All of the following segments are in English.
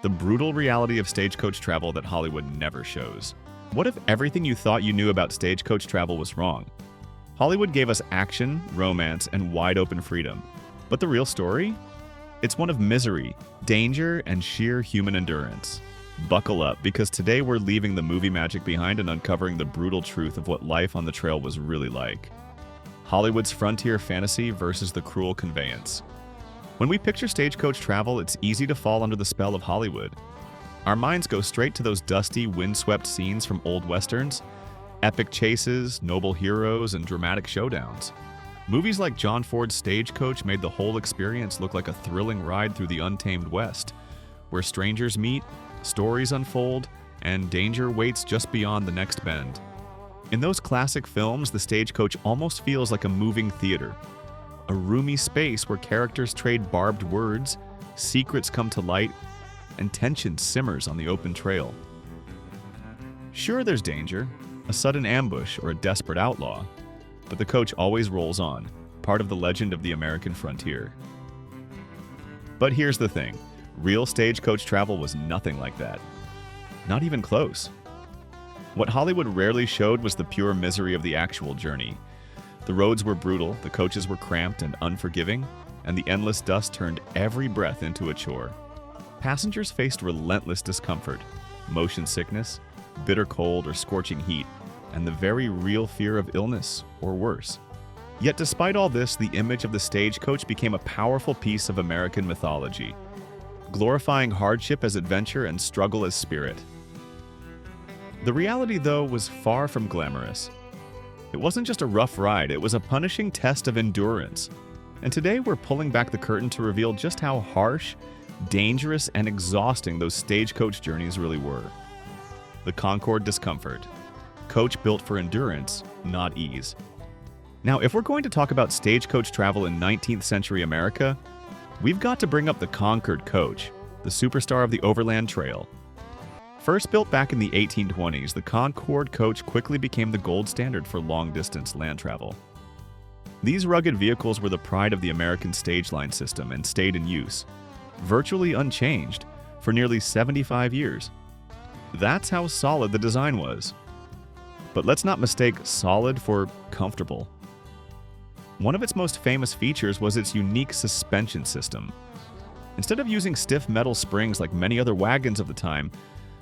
the brutal reality of stagecoach travel that Hollywood never shows. What if everything you thought you knew about stagecoach travel was wrong? Hollywood gave us action, romance, and wide-open freedom. But the real story? It's one of misery, danger, and sheer human endurance. Buckle up, because today we're leaving the movie magic behind and uncovering the brutal truth of what life on the trail was really like. Hollywood's frontier fantasy versus the cruel conveyance. When we picture stagecoach travel, it's easy to fall under the spell of Hollywood. Our minds go straight to those dusty, windswept scenes from old westerns, epic chases, noble heroes, and dramatic showdowns. Movies like John Ford's Stagecoach made the whole experience look like a thrilling ride through the untamed West, where strangers meet, stories unfold, and danger waits just beyond the next bend. In those classic films, the stagecoach almost feels like a moving theater, a roomy space where characters trade barbed words, secrets come to light, and tension simmers on the open trail. Sure, there's danger, a sudden ambush or a desperate outlaw, but the coach always rolls on, part of the legend of the American frontier. But here's the thing, real stagecoach travel was nothing like that. Not even close. What Hollywood rarely showed was the pure misery of the actual journey. The roads were brutal, the coaches were cramped and unforgiving, and the endless dust turned every breath into a chore. Passengers faced relentless discomfort, motion sickness, bitter cold or scorching heat, and the very real fear of illness or worse. Yet despite all this, the image of the stagecoach became a powerful piece of American mythology, glorifying hardship as adventure and struggle as spirit. The reality, though, was far from glamorous. It wasn't just a rough ride, it was a punishing test of endurance. And today we're pulling back the curtain to reveal just how harsh, dangerous, and exhausting those stagecoach journeys really were. The Concord Discomfort. Coach built for endurance, not ease. Now, if we're going to talk about stagecoach travel in 19th century America, we've got to bring up the Concord coach, the superstar of the Overland Trail. First built back in the 1820s, the Concord coach quickly became the gold standard for long-distance land travel. These rugged vehicles were the pride of the American stage line system and stayed in use, virtually unchanged, for nearly 75 years. That's how solid the design was. But let's not mistake solid for comfortable. One of its most famous features was its unique suspension system. Instead of using stiff metal springs like many other wagons of the time,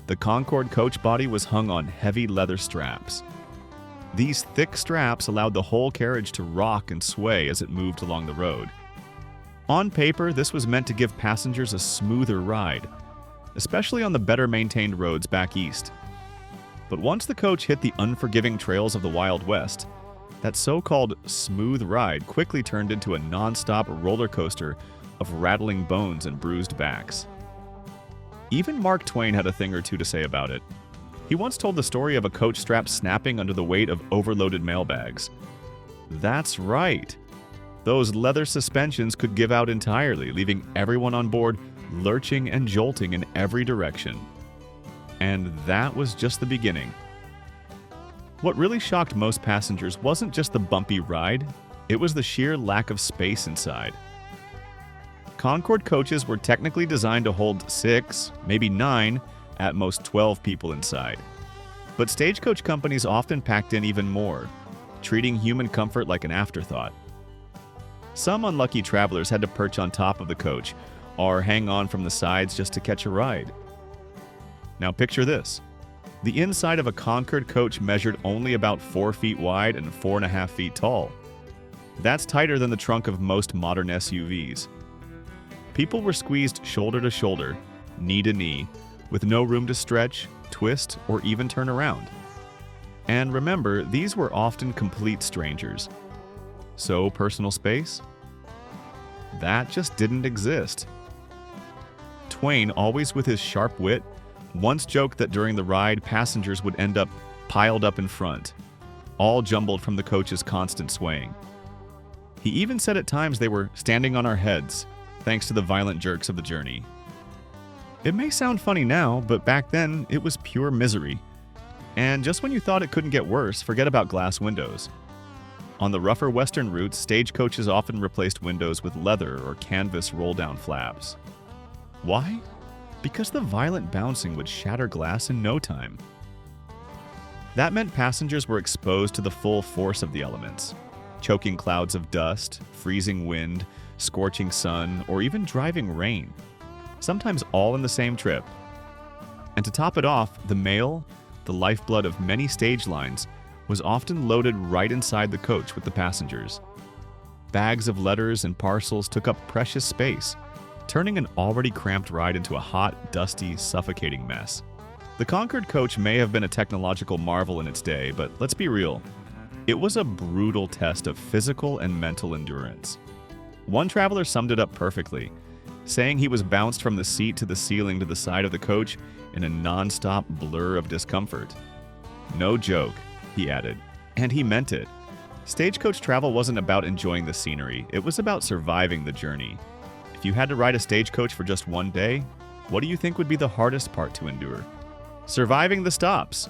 the Concord coach body was hung on heavy leather straps. These thick straps allowed the whole carriage to rock and sway as it moved along the road. On paper, this was meant to give passengers a smoother ride, especially on the better-maintained roads back east. But once the coach hit the unforgiving trails of the Wild West, that so-called smooth ride quickly turned into a non-stop roller coaster of rattling bones and bruised backs. Even Mark Twain had a thing or two to say about it. He once told the story of a coach strap snapping under the weight of overloaded mailbags. That's right. Those leather suspensions could give out entirely, leaving everyone on board lurching and jolting in every direction. And that was just the beginning. What really shocked most passengers wasn't just the bumpy ride, it was the sheer lack of space inside. Concord coaches were technically designed to hold 6, maybe 9, at most 12 people inside. But stagecoach companies often packed in even more, treating human comfort like an afterthought. Some unlucky travelers had to perch on top of the coach or hang on from the sides just to catch a ride. Now picture this. The inside of a Concord coach measured only about 4 feet wide and 4.5 feet tall. That's tighter than the trunk of most modern SUVs. People were squeezed shoulder to shoulder, knee to knee, with no room to stretch, twist, or even turn around. And remember, these were often complete strangers. So, personal space? That just didn't exist. Twain, always with his sharp wit, once joked that during the ride, passengers would end up piled up in front, all jumbled from the coach's constant swaying. He even said at times they were standing on our heads, thanks to the violent jerks of the journey. It may sound funny now, but back then, it was pure misery. And just when you thought it couldn't get worse, forget about glass windows. On the rougher western routes, stagecoaches often replaced windows with leather or canvas roll-down flaps. Why? because the violent bouncing would shatter glass in no time. That meant passengers were exposed to the full force of the elements, choking clouds of dust, freezing wind, scorching sun, or even driving rain, sometimes all in the same trip. And to top it off, the mail, the lifeblood of many stage lines, was often loaded right inside the coach with the passengers. Bags of letters and parcels took up precious space, turning an already cramped ride into a hot, dusty, suffocating mess. The Concord coach may have been a technological marvel in its day, but let's be real. It was a brutal test of physical and mental endurance. One traveler summed it up perfectly, saying he was bounced from the seat to the ceiling to the side of the coach in a non-stop blur of discomfort. No joke, he added, and he meant it. Stagecoach travel wasn't about enjoying the scenery, it was about surviving the journey. If you had to ride a stagecoach for just one day, what do you think would be the hardest part to endure? Surviving the stops,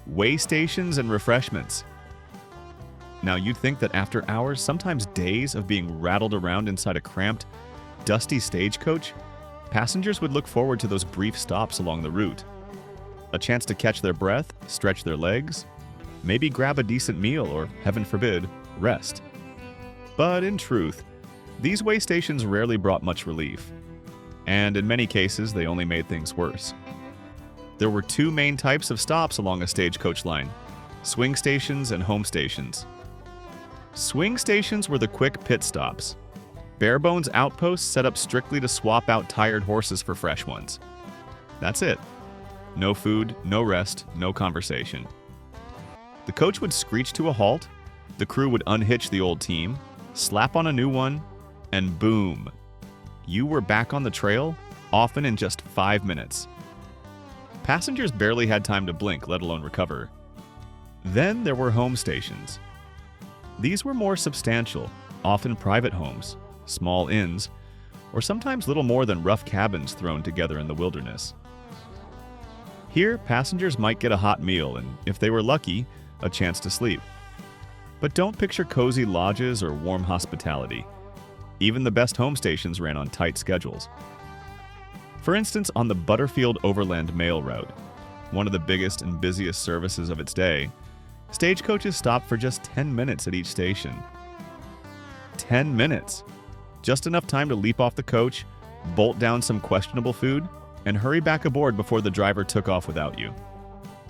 way stations, and refreshments. Now, you'd think that after hours, sometimes days, of being rattled around inside a cramped, dusty stagecoach, passengers would look forward to those brief stops along the route. A chance to catch their breath, stretch their legs, maybe grab a decent meal or, heaven forbid, rest. But in truth, these way stations rarely brought much relief, and in many cases, they only made things worse. There were two main types of stops along a stagecoach line: swing stations and home stations. Swing stations were the quick pit stops, bare-bones outposts set up strictly to swap out tired horses for fresh ones. That's it. No food, no rest, no conversation. The coach would screech to a halt, the crew would unhitch the old team, slap on a new one, and boom! You were back on the trail, often in just 5 minutes. Passengers barely had time to blink, let alone recover. Then there were home stations. These were more substantial, often private homes, small inns, or sometimes little more than rough cabins thrown together in the wilderness. Here, passengers might get a hot meal and, if they were lucky, a chance to sleep. But don't picture cozy lodges or warm hospitality. Even the best home stations ran on tight schedules. For instance, on the Butterfield Overland Mail Route, one of the biggest and busiest services of its day, stagecoaches stopped for just 10 minutes at each station. 10 minutes! Just enough time to leap off the coach, bolt down some questionable food, and hurry back aboard before the driver took off without you.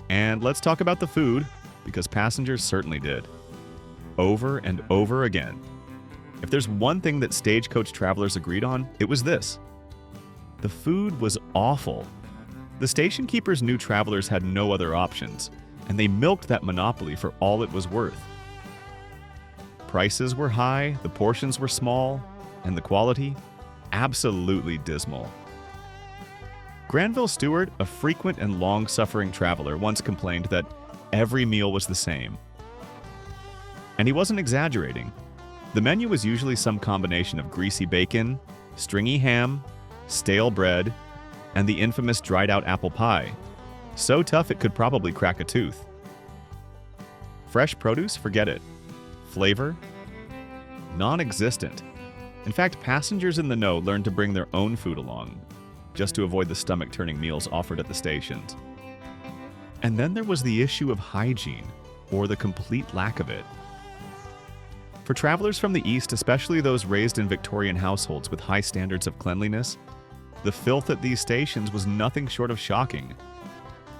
And let's talk about the food, because passengers certainly did. Over and over again. If there's one thing that stagecoach travelers agreed on, it was this: the food was awful. The station keepers knew travelers had no other options, and they milked that monopoly for all it was worth. Prices were high, the portions were small, and the quality, absolutely dismal. Granville Stewart, a frequent and long-suffering traveler, once complained that every meal was the same. And he wasn't exaggerating. The menu was usually some combination of greasy bacon, stringy ham, stale bread, and the infamous dried-out apple pie, so tough it could probably crack a tooth. Fresh produce? Forget it. Flavor? Non-existent. In fact, passengers in the know learned to bring their own food along, just to avoid the stomach-turning meals offered at the stations. And then there was the issue of hygiene, or the complete lack of it. For travelers from the East, especially those raised in Victorian households with high standards of cleanliness, the filth at these stations was nothing short of shocking.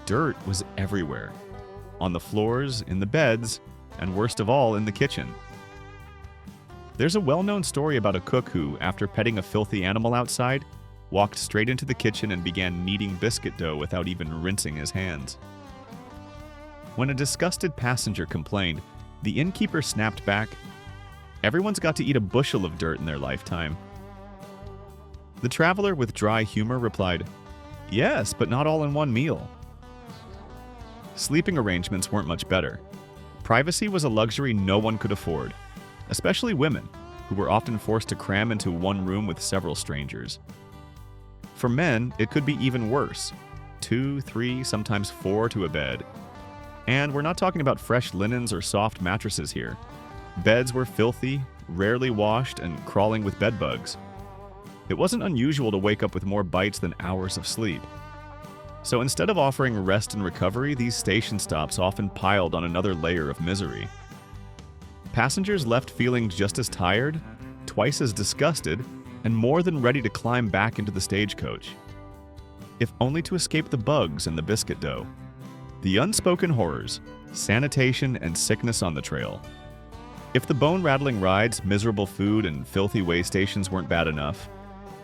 Dirt was everywhere. On the floors, in the beds, and worst of all, in the kitchen. There's a well-known story about a cook who, after petting a filthy animal outside, walked straight into the kitchen and began kneading biscuit dough without even rinsing his hands. When a disgusted passenger complained, the innkeeper snapped back, "Everyone's got to eat a bushel of dirt in their lifetime." The traveler, with dry humor, replied, "Yes, but not all in one meal." Sleeping arrangements weren't much better. Privacy was a luxury no one could afford, especially women, who were often forced to cram into one room with several strangers. For men, it could be even worse: 2, 3, sometimes 4 to a bed. And we're not talking about fresh linens or soft mattresses here. Beds were filthy, rarely washed, and crawling with bed bugs. It wasn't unusual to wake up with more bites than hours of sleep. So instead of offering rest and recovery, these station stops often piled on another layer of misery. Passengers left feeling just as tired, twice as disgusted, and more than ready to climb back into the stagecoach, if only to escape the bugs and the biscuit dough. The unspoken horrors, sanitation, and sickness on the trail. If the bone-rattling rides, miserable food, and filthy way stations weren't bad enough,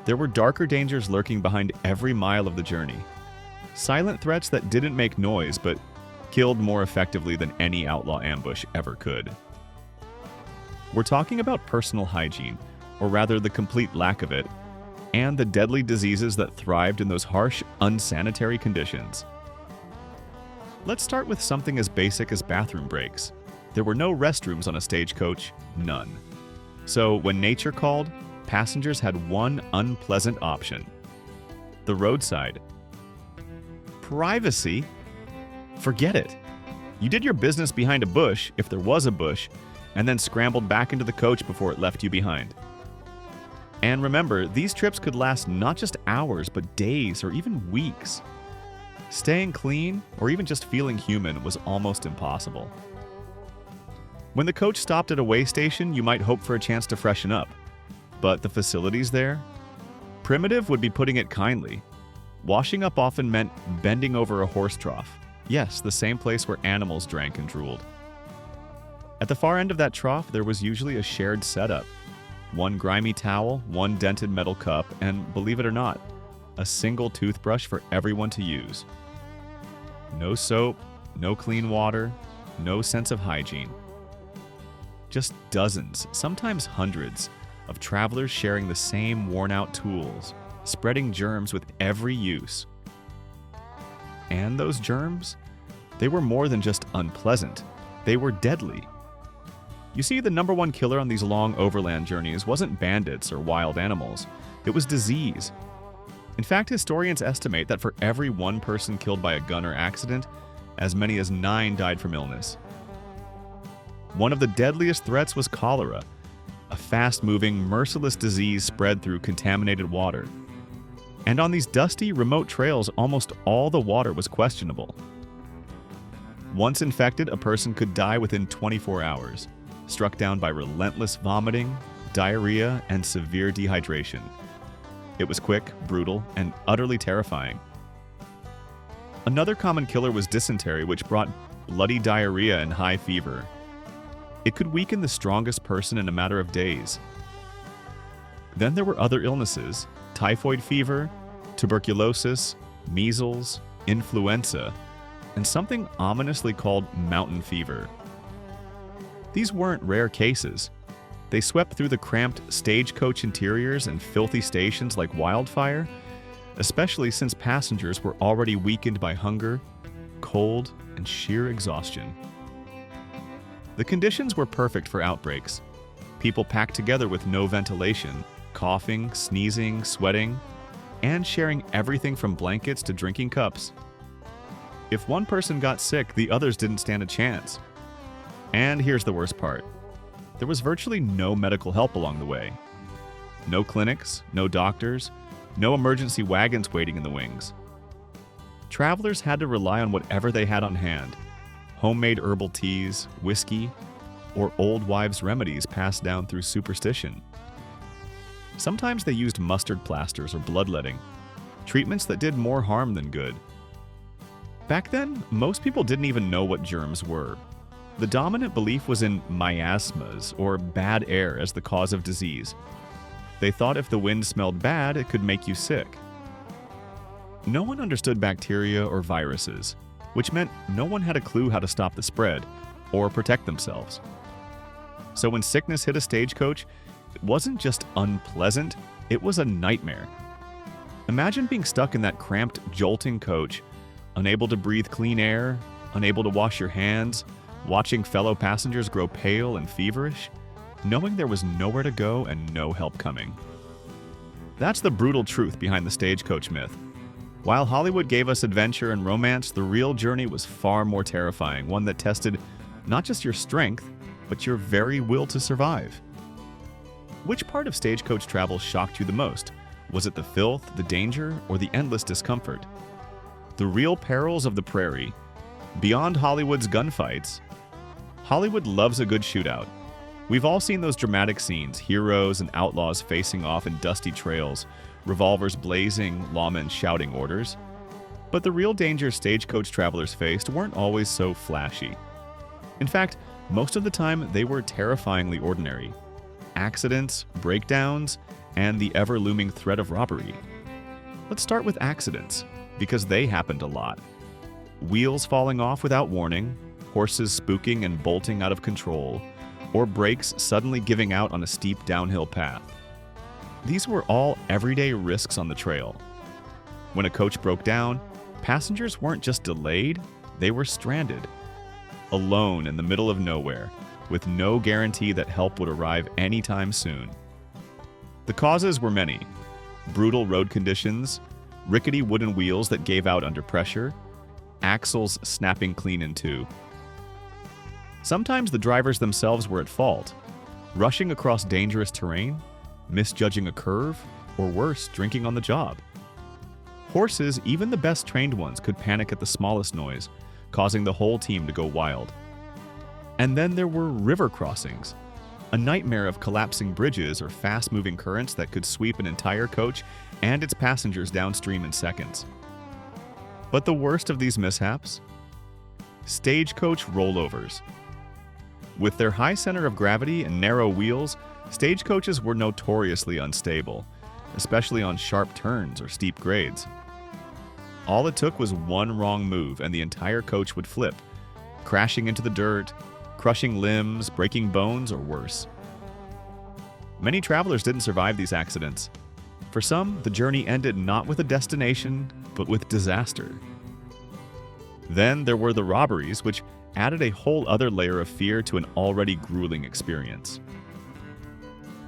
there were darker dangers lurking behind every mile of the journey. Silent threats that didn't make noise but killed more effectively than any outlaw ambush ever could. We're talking about personal hygiene, or rather the complete lack of it, and the deadly diseases that thrived in those harsh, unsanitary conditions. Let's start with something as basic as bathroom breaks. There were no restrooms on a stagecoach, none. So when nature called, passengers had one unpleasant option: the roadside. Privacy? Forget it. You did your business behind a bush, if there was a bush, and then scrambled back into the coach before it left you behind. And remember, these trips could last not just hours, but days or even weeks. Staying clean, or even just feeling human, was almost impossible. When the coach stopped at a way station, you might hope for a chance to freshen up. But the facilities there? Primitive would be putting it kindly. Washing up often meant bending over a horse trough. Yes, the same place where animals drank and drooled. At the far end of that trough, there was usually a shared setup. One grimy towel, one dented metal cup, and believe it or not, a single toothbrush for everyone to use. No soap, no clean water, no sense of hygiene. Just dozens, sometimes hundreds, of travelers sharing the same worn-out tools, spreading germs with every use. And those germs? They were more than just unpleasant. They were deadly. You see, the number one killer on these long overland journeys wasn't bandits or wild animals. It was disease. In fact, historians estimate that for every one person killed by a gun or accident, as many as 9 died from illness. One of the deadliest threats was cholera, a fast-moving, merciless disease spread through contaminated water. And on these dusty, remote trails, almost all the water was questionable. Once infected, a person could die within 24 hours, struck down by relentless vomiting, diarrhea, and severe dehydration. It was quick, brutal, and utterly terrifying. Another common killer was dysentery, which brought bloody diarrhea and high fever. It could weaken the strongest person in a matter of days. Then there were other illnesses: typhoid fever, tuberculosis, measles, influenza, and something ominously called mountain fever. These weren't rare cases. They swept through the cramped stagecoach interiors and filthy stations like wildfire, especially since passengers were already weakened by hunger, cold, and sheer exhaustion. The conditions were perfect for outbreaks. People packed together with no ventilation, coughing, sneezing, sweating, and sharing everything from blankets to drinking cups. If one person got sick, the others didn't stand a chance. And here's the worst part. There was virtually no medical help along the way. No clinics, no doctors, no emergency wagons waiting in the wings. Travelers had to rely on whatever they had on hand: homemade herbal teas, whiskey, or old wives' remedies passed down through superstition. Sometimes they used mustard plasters or bloodletting, treatments that did more harm than good. Back then, most people didn't even know what germs were. The dominant belief was in miasmas, or bad air, as the cause of disease. They thought if the wind smelled bad, it could make you sick. No one understood bacteria or viruses, which meant no one had a clue how to stop the spread or protect themselves. So when sickness hit a stagecoach, it wasn't just unpleasant, it was a nightmare. Imagine being stuck in that cramped, jolting coach, unable to breathe clean air, unable to wash your hands, watching fellow passengers grow pale and feverish, knowing there was nowhere to go and no help coming. That's the brutal truth behind the stagecoach myth. While Hollywood gave us adventure and romance, the real journey was far more terrifying, one that tested not just your strength, but your very will to survive. Which part of stagecoach travel shocked you the most? Was it the filth, the danger, or the endless discomfort? The real perils of the prairie. Beyond Hollywood's gunfights, Hollywood loves a good shootout. We've all seen those dramatic scenes, heroes and outlaws facing off in dusty trails, revolvers blazing, lawmen shouting orders. But the real dangers stagecoach travelers faced weren't always so flashy. In fact, most of the time they were terrifyingly ordinary. Accidents, breakdowns, and the ever-looming threat of robbery. Let's start with accidents, because they happened a lot. Wheels falling off without warning, horses spooking and bolting out of control, or brakes suddenly giving out on a steep downhill path. These were all everyday risks on the trail. When a coach broke down, passengers weren't just delayed, they were stranded. Alone in the middle of nowhere, with no guarantee that help would arrive anytime soon. The causes were many: brutal road conditions, rickety wooden wheels that gave out under pressure, axles snapping clean in two. Sometimes the drivers themselves were at fault, rushing across dangerous terrain, misjudging a curve, or worse, drinking on the job. Horses, even the best trained ones, could panic at the smallest noise, causing the whole team to go wild. And then there were river crossings, a nightmare of collapsing bridges or fast-moving currents that could sweep an entire coach and its passengers downstream in seconds. But the worst of these mishaps? Stagecoach rollovers. With their high center of gravity and narrow wheels, stagecoaches were notoriously unstable, especially on sharp turns or steep grades. All it took was one wrong move and the entire coach would flip, crashing into the dirt, crushing limbs, breaking bones, or worse. Many travelers didn't survive these accidents. For some, the journey ended not with a destination, but with disaster. Then there were the robberies, which added a whole other layer of fear to an already grueling experience.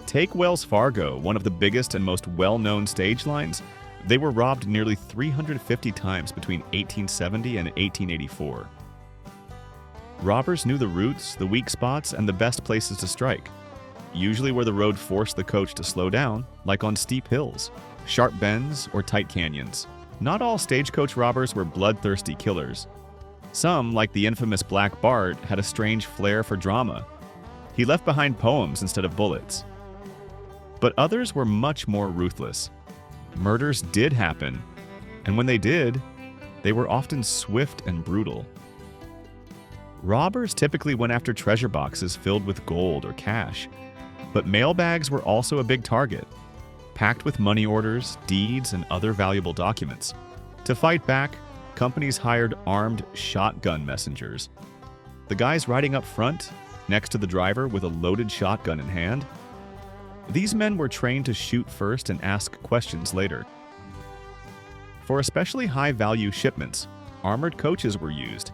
Take Wells Fargo, one of the biggest and most well-known stage lines. They were robbed nearly 350 times between 1870 and 1884. Robbers knew the routes, the weak spots, and the best places to strike, usually where the road forced the coach to slow down, like on steep hills, sharp bends, or tight canyons. Not all stagecoach robbers were bloodthirsty killers. Some, like the infamous Black Bart, had a strange flair for drama. He left behind poems instead of bullets. But others were much more ruthless. Murders did happen, and when they did, they were often swift and brutal. Robbers typically went after treasure boxes filled with gold or cash, but mailbags were also a big target, packed with money orders, deeds, and other valuable documents. To fight back, companies hired armed shotgun messengers. The guys riding up front, next to the driver with a loaded shotgun in hand. These men were trained to shoot first and ask questions later. For especially high-value shipments, armored coaches were used,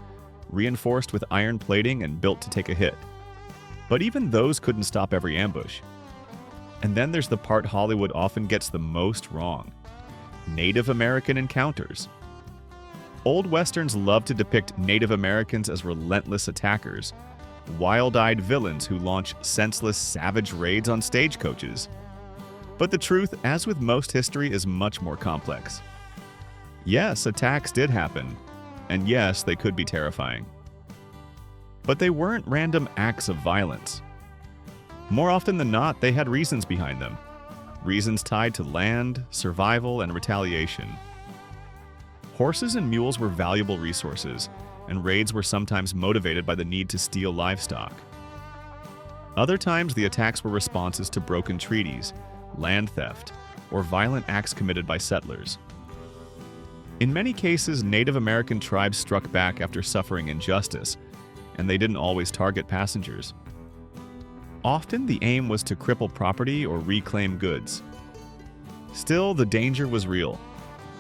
reinforced with iron plating and built to take a hit. But even those couldn't stop every ambush. And then there's the part Hollywood often gets the most wrong: Native American encounters. Old westerns love to depict Native Americans as relentless attackers, wild-eyed villains who launch senseless, savage raids on stagecoaches. But the truth, as with most history, is much more complex. Yes, attacks did happen, and yes, they could be terrifying. But they weren't random acts of violence. More often than not, they had reasons behind them. Reasons tied to land, survival, and retaliation. Horses and mules were valuable resources, and raids were sometimes motivated by the need to steal livestock. Other times, the attacks were responses to broken treaties, land theft, or violent acts committed by settlers. In many cases, Native American tribes struck back after suffering injustice, and they didn't always target passengers. Often, the aim was to cripple property or reclaim goods. Still, the danger was real.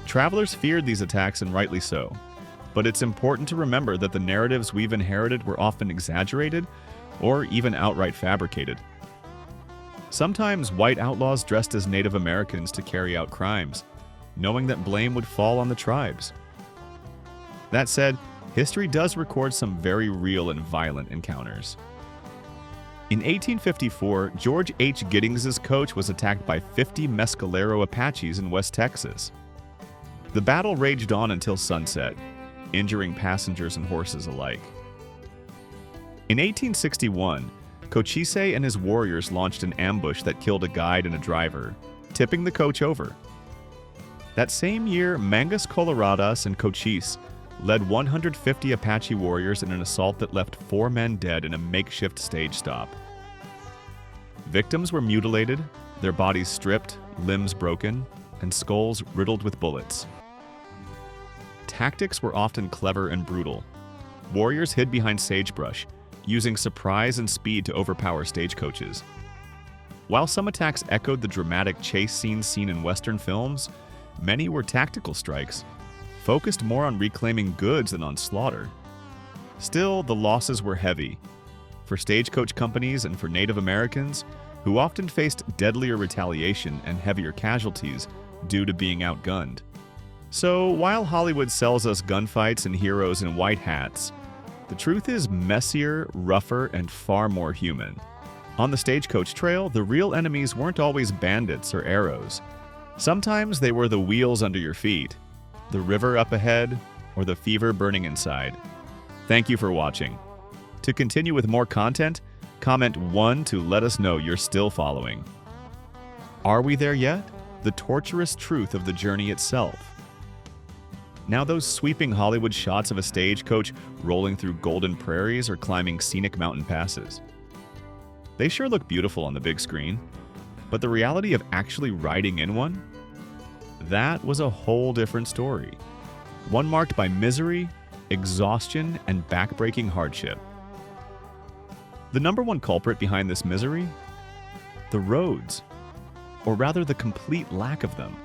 Travelers feared these attacks, and rightly so. But it's important to remember that the narratives we've inherited were often exaggerated or even outright fabricated. Sometimes white outlaws dressed as Native Americans to carry out crimes, knowing that blame would fall on the tribes. That said, history does record some very real and violent encounters. In 1854, George H. Giddings's coach was attacked by 50 Mescalero Apaches in West Texas. The battle raged on until sunset, injuring passengers and horses alike. In 1861, Cochise and his warriors launched an ambush that killed a guide and a driver, tipping the coach over. That same year, Mangus Coloradas and Cochise led 150 Apache warriors in an assault that left 4 men dead in a makeshift stage stop. Victims were mutilated, their bodies stripped, limbs broken, and skulls riddled with bullets. Tactics were often clever and brutal. Warriors hid behind sagebrush, using surprise and speed to overpower stagecoaches. While some attacks echoed the dramatic chase scenes seen in Western films, many were tactical strikes, focused more on reclaiming goods than on slaughter. Still, the losses were heavy. For stagecoach companies and for Native Americans, who often faced deadlier retaliation and heavier casualties due to being outgunned. So, while Hollywood sells us gunfights and heroes in white hats, the truth is messier, rougher, and far more human. On the Stagecoach Trail, the real enemies weren't always bandits or arrows. Sometimes they were the wheels under your feet, the river up ahead, or the fever burning inside. Thank you for watching. To continue with more content, comment 1 to let us know you're still following. Are we there yet? The torturous truth of the journey itself. Now those sweeping Hollywood shots of a stagecoach rolling through golden prairies or climbing scenic mountain passes. They sure look beautiful on the big screen, but the reality of actually riding in one? That was a whole different story. One marked by misery, exhaustion, and backbreaking hardship. The number one culprit behind this misery? The roads, or rather the complete lack of them.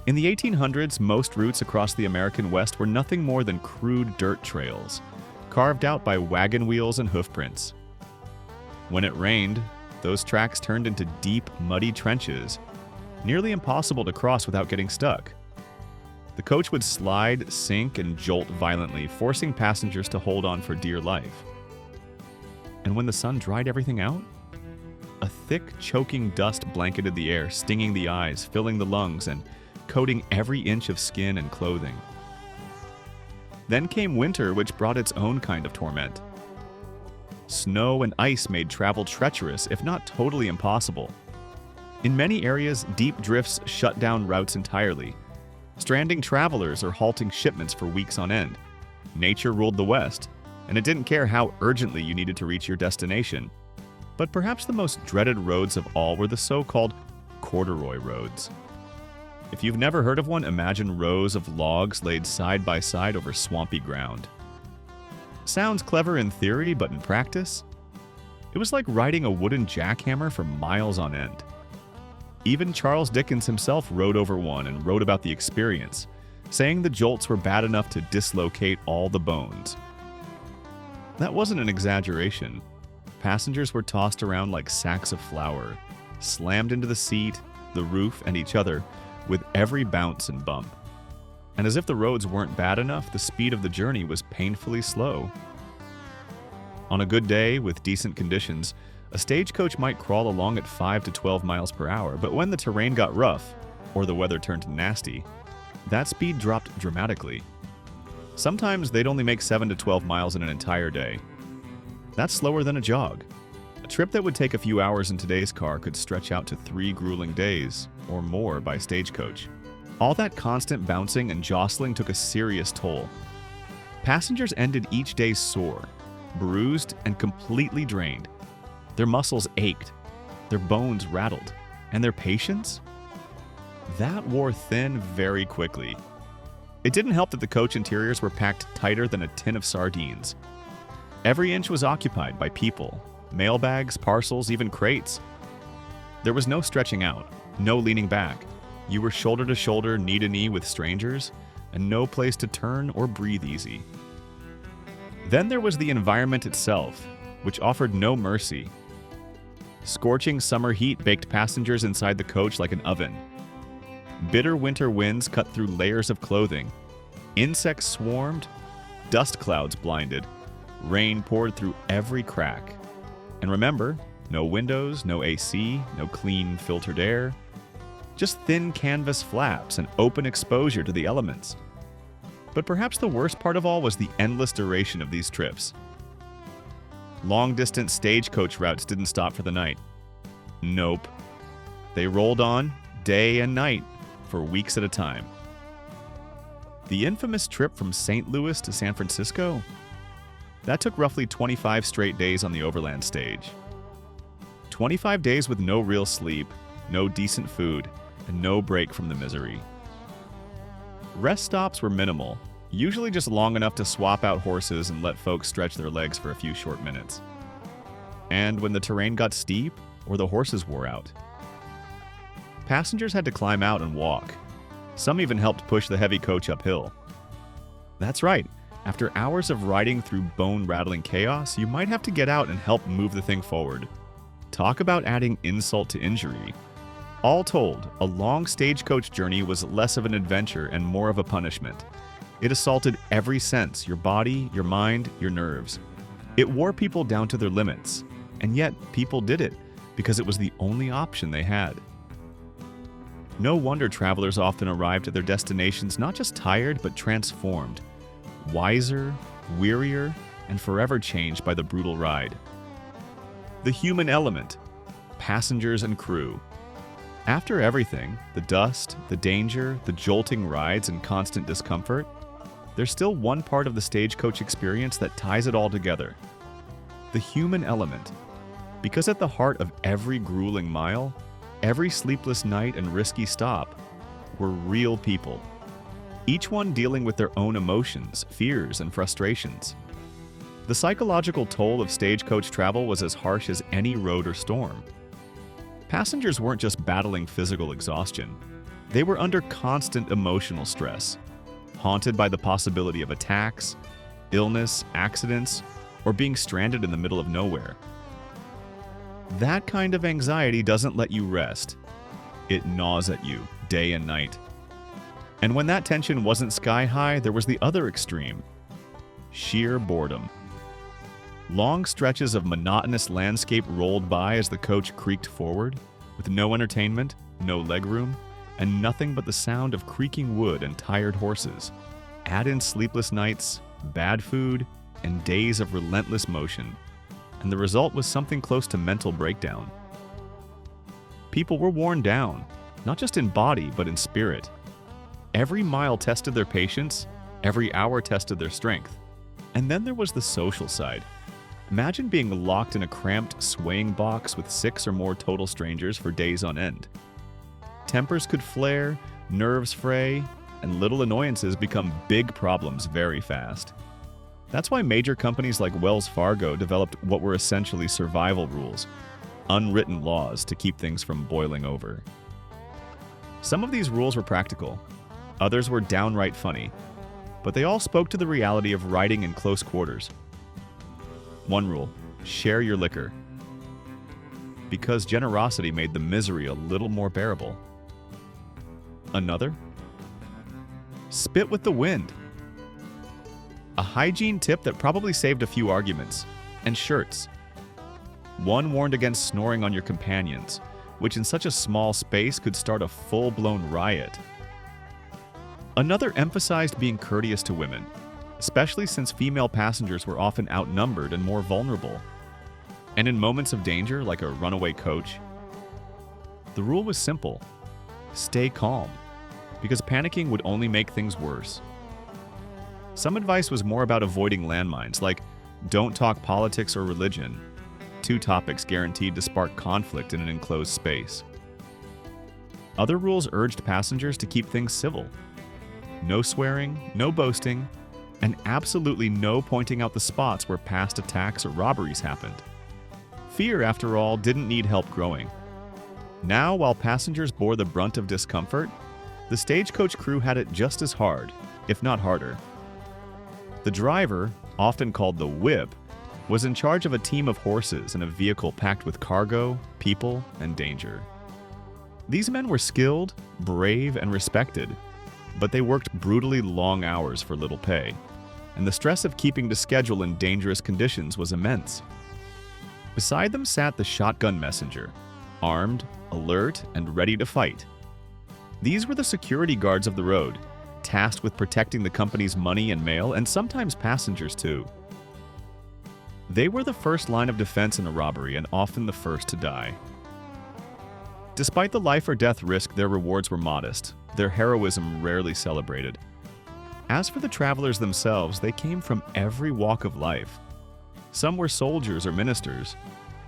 In the 1800s, most routes across the American West were nothing more than crude dirt trails, carved out by wagon wheels and hoofprints. When it rained, those tracks turned into deep, muddy trenches, nearly impossible to cross without getting stuck. The coach would slide, sink, and jolt violently, forcing passengers to hold on for dear life. And when the sun dried everything out, a thick, choking dust blanketed the air, stinging the eyes, filling the lungs, and coating every inch of skin and clothing. Then came winter, which brought its own kind of torment. Snow and ice made travel treacherous, if not totally impossible. In many areas, deep drifts shut down routes entirely, stranding travelers or halting shipments for weeks on end. Nature ruled the West, and it didn't care how urgently you needed to reach your destination. But perhaps the most dreaded roads of all were the so-called corduroy roads. If you've never heard of one, imagine rows of logs laid side by side over swampy ground. Sounds clever in theory, but in practice, it was like riding a wooden jackhammer for miles on end. Even Charles Dickens himself rode over one and wrote about the experience, saying the jolts were bad enough to dislocate all the bones. That wasn't an exaggeration. Passengers were tossed around like sacks of flour, slammed into the seat, the roof, and each other with every bounce and bump. And as if the roads weren't bad enough, the speed of the journey was painfully slow. On a good day, with decent conditions, a stagecoach might crawl along at 5 to 12 miles per hour, but when the terrain got rough, or the weather turned nasty, that speed dropped dramatically. Sometimes they'd only make 7 to 12 miles in an entire day. That's slower than a jog. A trip that would take a few hours in today's car could stretch out to 3 grueling days, or more by stagecoach. All that constant bouncing and jostling took a serious toll. Passengers ended each day sore, bruised, and completely drained. Their muscles ached, their bones rattled, and their patience? That wore thin very quickly. It didn't help that the coach interiors were packed tighter than a tin of sardines. Every inch was occupied by people, mailbags, parcels, even crates. There was no stretching out, no leaning back. You were shoulder to shoulder, knee to knee with strangers, and no place to turn or breathe easy. Then there was the environment itself, which offered no mercy. Scorching summer heat baked passengers inside the coach like an oven. Bitter winter winds cut through layers of clothing. Insects swarmed, dust clouds blinded, rain poured through every crack. And remember, no windows, no AC, no clean filtered air. Just thin canvas flaps and open exposure to the elements. But perhaps the worst part of all was the endless duration of these trips. Long-distance stagecoach routes didn't stop for the night. Nope. They rolled on, day and night, for weeks at a time. The infamous trip from St. Louis to San Francisco? That took roughly 25 straight days on the overland stage. 25 days with no real sleep, no decent food, and no break from the misery. Rest stops were minimal, usually just long enough to swap out horses and let folks stretch their legs for a few short minutes. And when the terrain got steep, or the horses wore out, passengers had to climb out and walk. Some even helped push the heavy coach uphill. That's right, after hours of riding through bone-rattling chaos, you might have to get out and help move the thing forward. Talk about adding insult to injury. All told, a long stagecoach journey was less of an adventure and more of a punishment. It assaulted every sense, your body, your mind, your nerves. It wore people down to their limits, and yet people did it because it was the only option they had. No wonder travelers often arrived at their destinations not just tired but transformed, wiser, wearier, and forever changed by the brutal ride. The human element, passengers and crew. After everything, the dust, the danger, the jolting rides, and constant discomfort, there's still one part of the stagecoach experience that ties it all together. The human element. Because at the heart of every grueling mile, every sleepless night and risky stop, were real people. Each one dealing with their own emotions, fears, and frustrations. The psychological toll of stagecoach travel was as harsh as any road or storm. Passengers weren't just battling physical exhaustion. They were under constant emotional stress, haunted by the possibility of attacks, illness, accidents, or being stranded in the middle of nowhere. That kind of anxiety doesn't let you rest. It gnaws at you day and night. And when that tension wasn't sky high, there was the other extreme: sheer boredom. Long stretches of monotonous landscape rolled by as the coach creaked forward, with no entertainment, no legroom, and nothing but the sound of creaking wood and tired horses. Add in sleepless nights, bad food, and days of relentless motion, and the result was something close to mental breakdown. People were worn down, not just in body, but in spirit. Every mile tested their patience, every hour tested their strength. And then there was the social side. Imagine being locked in a cramped, swaying box with 6 or more total strangers for days on end. Tempers could flare, nerves fray, and little annoyances become big problems very fast. That's why major companies like Wells Fargo developed what were essentially survival rules, unwritten laws to keep things from boiling over. Some of these rules were practical, others were downright funny, but they all spoke to the reality of riding in close quarters. One rule: share your liquor. Because generosity made the misery a little more bearable. Another: spit with the wind. A hygiene tip that probably saved a few arguments. And shirts. One warned against snoring on your companions, which in such a small space could start a full-blown riot. Another emphasized being courteous to women, especially since female passengers were often outnumbered and more vulnerable. And in moments of danger, like a runaway coach, the rule was simple: stay calm, because panicking would only make things worse. Some advice was more about avoiding landmines, like don't talk politics or religion, 2 topics guaranteed to spark conflict in an enclosed space. Other rules urged passengers to keep things civil. No swearing, no boasting, and absolutely no pointing out the spots where past attacks or robberies happened. Fear, after all, didn't need help growing. Now, while passengers bore the brunt of discomfort, the stagecoach crew had it just as hard, if not harder. The driver, often called the whip, was in charge of a team of horses and a vehicle packed with cargo, people, and danger. These men were skilled, brave, and respected, but they worked brutally long hours for little pay, and the stress of keeping to schedule in dangerous conditions was immense. Beside them sat the shotgun messenger, armed, alert, and ready to fight. These were the security guards of the road, tasked with protecting the company's money and mail, and sometimes passengers too. They were the first line of defense in a robbery and often the first to die. Despite the life or death risk, their rewards were modest, their heroism rarely celebrated. As for the travelers themselves, they came from every walk of life. Some were soldiers or ministers,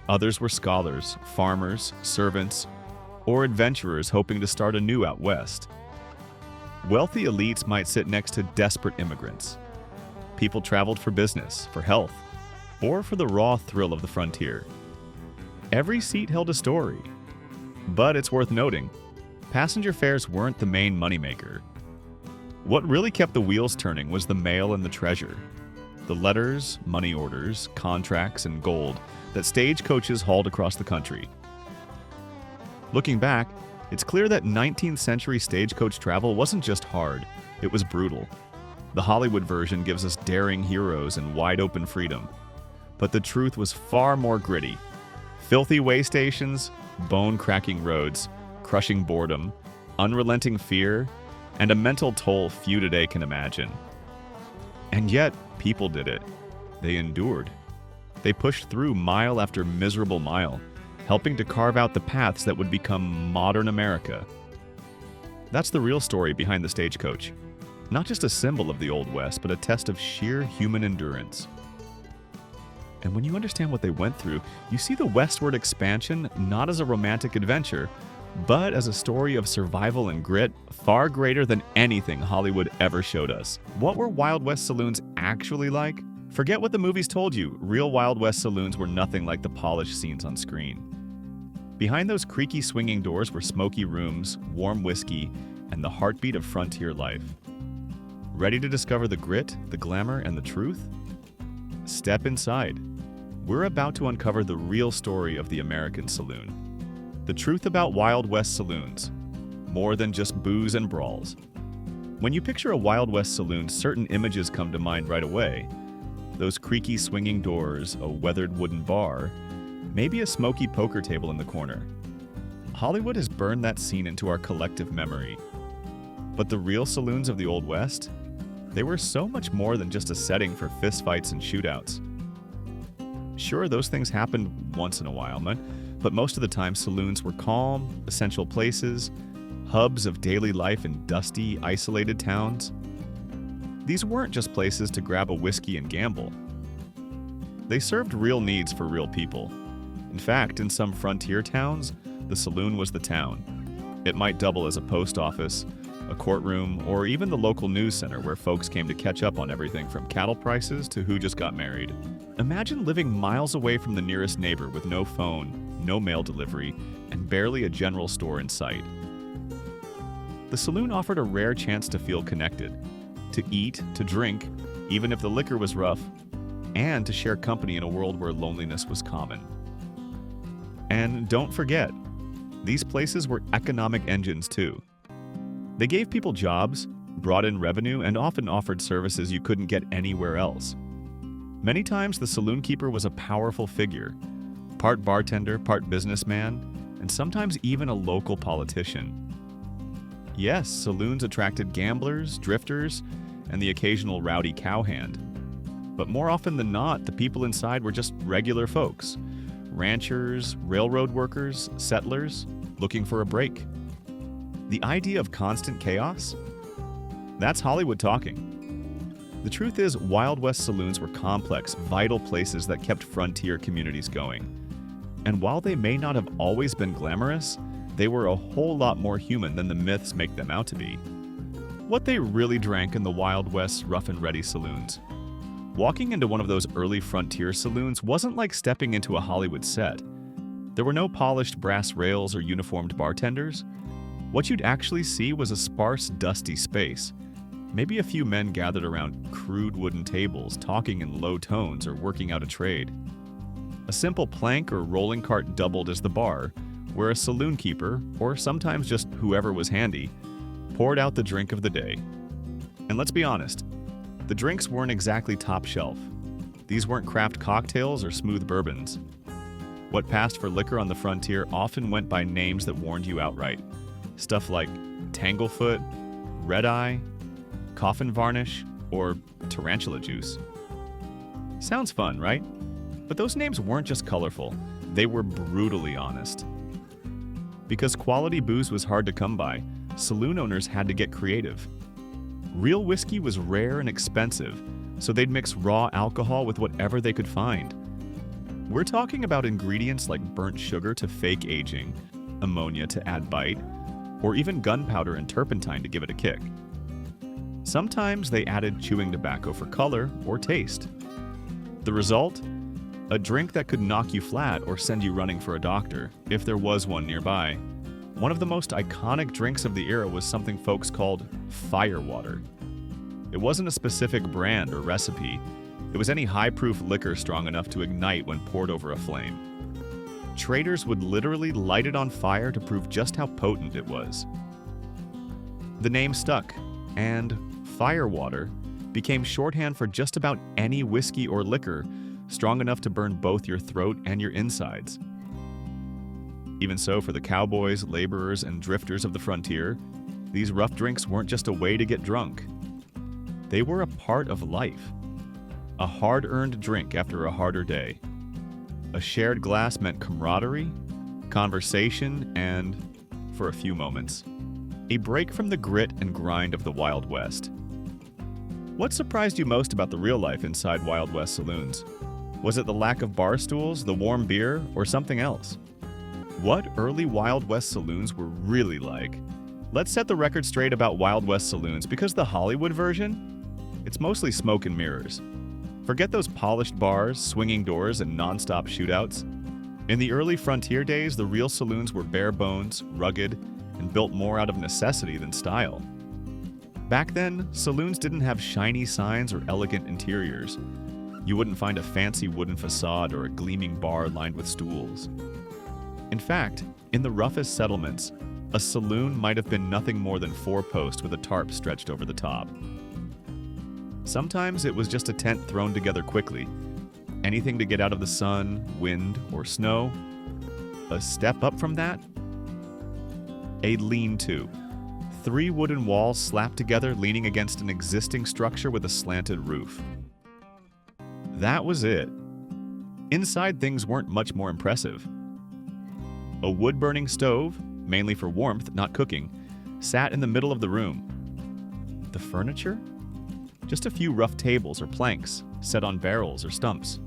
others were scholars, farmers, servants, or adventurers hoping to start anew out west. Wealthy elites might sit next to desperate immigrants. People traveled for business, for health, or for the raw thrill of the frontier. Every seat held a story. But it's worth noting, passenger fares weren't the main moneymaker. What really kept the wheels turning was the mail and the treasure. The letters, money orders, contracts, and gold that stagecoaches hauled across the country. Looking back, it's clear that 19th century stagecoach travel wasn't just hard, it was brutal. The Hollywood version gives us daring heroes and wide-open freedom. But the truth was far more gritty. Filthy way stations, bone-cracking roads, crushing boredom, unrelenting fear, and a mental toll few today can imagine. And yet, people did it. They endured. They pushed through mile after miserable mile, helping to carve out the paths that would become modern America. That's the real story behind the stagecoach. Not just a symbol of the Old West, but a test of sheer human endurance. And when you understand what they went through, you see the westward expansion not as a romantic adventure, but as a story of survival and grit far greater than anything Hollywood ever showed us. What were Wild West saloons actually like? Forget what the movies told you. Real Wild West saloons were nothing like the polished scenes on screen. Behind those creaky swinging doors were smoky rooms, warm whiskey, and the heartbeat of frontier life. Ready to discover the grit, the glamour, and the truth? Step inside. We're about to uncover the real story of the American saloon. The truth about Wild West saloons. More than just booze and brawls. When you picture a Wild West saloon, certain images come to mind right away. Those creaky swinging doors, a weathered wooden bar, maybe a smoky poker table in the corner. Hollywood has burned that scene into our collective memory. But the real saloons of the Old West? They were so much more than just a setting for fistfights and shootouts. Sure, those things happened once in a while, but most of the time saloons were calm, essential places, hubs of daily life in dusty, isolated towns. These weren't just places to grab a whiskey and gamble. They served real needs for real people. In fact, in some frontier towns, the saloon was the town. It might double as a post office, a courtroom, or even the local news center where folks came to catch up on everything from cattle prices to who just got married. Imagine living miles away from the nearest neighbor with no phone, no mail delivery, and barely a general store in sight. The saloon offered a rare chance to feel connected, to eat, to drink, even if the liquor was rough, and to share company in a world where loneliness was common. And don't forget, these places were economic engines too. They gave people jobs, brought in revenue, and often offered services you couldn't get anywhere else. Many times the saloon keeper was a powerful figure, part bartender, part businessman, and sometimes even a local politician. Yes, saloons attracted gamblers, drifters, and the occasional rowdy cowhand. But more often than not, the people inside were just regular folks, ranchers, railroad workers, settlers, looking for a break. The idea of constant chaos? That's Hollywood talking. The truth is, Wild West saloons were complex, vital places that kept frontier communities going. And while they may not have always been glamorous, they were a whole lot more human than the myths make them out to be. What they really drank in the Wild West's rough and ready saloons. Walking into one of those early frontier saloons wasn't like stepping into a Hollywood set. There were no polished brass rails or uniformed bartenders. What you'd actually see was a sparse, dusty space. Maybe a few men gathered around crude wooden tables, talking in low tones or working out a trade. A simple plank or rolling cart doubled as the bar, where a saloon keeper, or sometimes just whoever was handy, poured out the drink of the day. And let's be honest, the drinks weren't exactly top shelf. These weren't craft cocktails or smooth bourbons. What passed for liquor on the frontier often went by names that warned you outright. Stuff like Tanglefoot, Red Eye, Coffin Varnish, or Tarantula Juice. Sounds fun, right? But those names weren't just colorful, they were brutally honest. Because quality booze was hard to come by, saloon owners had to get creative. Real whiskey was rare and expensive, so they'd mix raw alcohol with whatever they could find. We're talking about ingredients like burnt sugar to fake aging, ammonia to add bite, or even gunpowder and turpentine to give it a kick. Sometimes they added chewing tobacco for color or taste. The result? A drink that could knock you flat or send you running for a doctor, if there was one nearby. One of the most iconic drinks of the era was something folks called firewater. It wasn't a specific brand or recipe. It was any high-proof liquor strong enough to ignite when poured over a flame. Traders would literally light it on fire to prove just how potent it was. The name stuck, and firewater became shorthand for just about any whiskey or liquor strong enough to burn both your throat and your insides. Even so, for the cowboys, laborers, and drifters of the frontier, these rough drinks weren't just a way to get drunk. They were a part of life. A hard-earned drink after a harder day. A shared glass meant camaraderie, conversation, and, for a few moments, a break from the grit and grind of the Wild West. What surprised you most about the real life inside Wild West saloons? Was it the lack of bar stools, the warm beer, or something else? What early Wild West saloons were really like? Let's set the record straight about Wild West saloons, because the Hollywood version? It's mostly smoke and mirrors. Forget those polished bars, swinging doors, and non-stop shootouts. In the early frontier days, the real saloons were bare bones, rugged, and built more out of necessity than style. Back then, saloons didn't have shiny signs or elegant interiors. You wouldn't find a fancy wooden facade or a gleaming bar lined with stools. In fact, in the roughest settlements, a saloon might have been nothing more than 4 posts with a tarp stretched over the top. Sometimes it was just a tent thrown together quickly. Anything to get out of the sun, wind, or snow. A step up from that? A lean-to. 3 wooden walls slapped together leaning against an existing structure with a slanted roof. That was it. Inside, things weren't much more impressive. A wood-burning stove, mainly for warmth, not cooking, sat in the middle of the room. The furniture? Just a few rough tables or planks set on barrels or stumps.